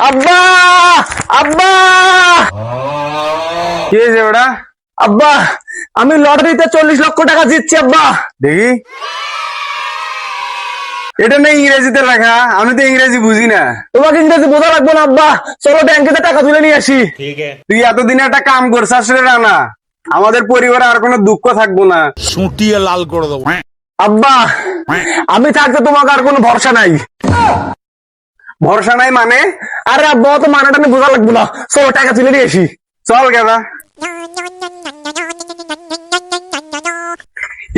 আব্বা আব্বা কি হয়েছে ওটা? আব্বা আমি লটারিতে 40 লক্ষ টাকা জিতছি আব্বা। দেখি, এটা না ইংরেজিতে লেখা, আমি তো ইংরেজি বুঝি না। তোমাকে ইংরেজি বোঝা লাগবে না আব্বা, চলো ব্যাংকে টাকা তুলে নিয়ে আসি। তুই এতদিন একটা কাম করছিস রে রানা, আমাদের পরিবারে আর কোনো দুঃখ থাকবো না। সুটিয়ে লাল করে দেবো। আব্বা আমি থাকতে তোমাকে আর কোনো ভরসা নাই। ভরসা নাই মানে? আরে আব্বা তো মানাটা নিয়ে বোঝা লাগবে না, চলো টাকা তুলে নিয়ে আসি। চল গেদা।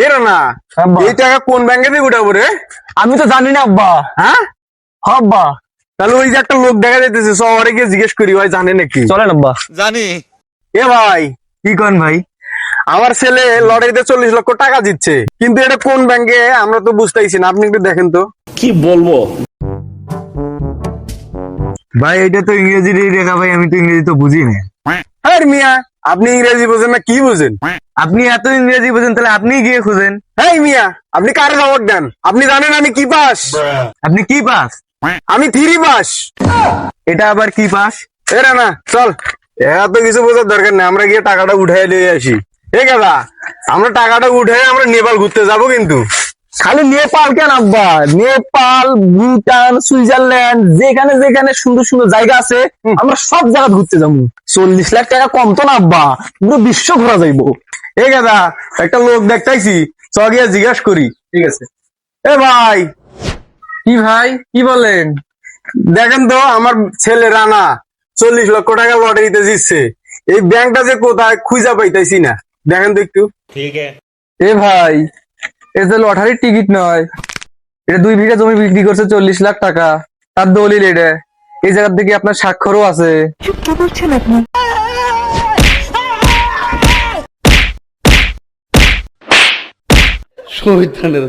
এ রানা, আব্বা। এই টাকা কোন ব্যাংকে দিয়ে উঠাবো রে? আমি তো জানি না আব্বা। হ্যাঁ আব্বা তাহলে ওই যে একটা লোক দেখা যাইতেছে, শহরে গিয়ে জিজ্ঞেস করি ভাই জানে নাকি। চলেন আব্বা। জানি। এ ভাই, কি করেন ভাই? আমার ছেলে লটারিতে 40 লক্ষ টাকা জিতছে, কিন্তু এটা কোন ব্যাংকে আমরা তো বুঝতেইছি না, আপনি একটু দেখেন তো। কি বলবো ভাই এটা তো ইংরেজি লেখা ভাই, আমি তো ইংরেজি তো বুঝি না। হ্যাঁ মিয়া, আপনি ইংরেজি বোঝেন না কি বোঝেন? আপনি এত ইংরেজি বোঝেন, তাহলে আপনি গিয়ে খুঁজেন। হ্যাঁ মিয়া, আপনি কারে খবর দেন? আপনি জানেন আমি কি পাস? আপনি কি পাস? আমি 3 পাস। এটা আবার কি পাস? এরা না চল, এত কিছু বোঝার দরকার নেই, আমরা গিয়ে টাকাটা উঠাই নিয়ে আসি। এ দাদা, আমরা টাকাটা উঠে আমরা নেপাল ঘুরতে যাব কিন্তু। খালি নেপাল কেন আব্বা, নেপাল, ভুটান, সুইজারল্যান্ড, যেখানে যেখানে সুন্দর সুন্দর জায়গা আছে আমরা সব জায়গা ঘুরতে যাবো। 40 লাখ টাকা কম তো না আব্বা, পুরো বিশ্ব ঘোরা যাইবো। এ দাদা, একটা লোক দেখতাইছি, চ গিয়ে জিজ্ঞাসা করি। ঠিক আছে। এ ভাই, কি ভাই কি বলেন? দেখেন তো আমার ছেলে রানা 40 লক্ষ টাকা লটারিতে জিতছে, এই ব্যাংকটা যে কোথায় খুঁজা পাইতাইছি না, দেখেন তো একটু। এ ভাই, এ যে লটারির টিকিট নয়, এটা 2 বিঘা জমি বিক্রি করছে 40 লাখ টাকা, তার দলিল এটা। এই জায়গার দিকে আপনার স্বাক্ষরও আছে। কি বলছেন আপনি? শহীদ খানের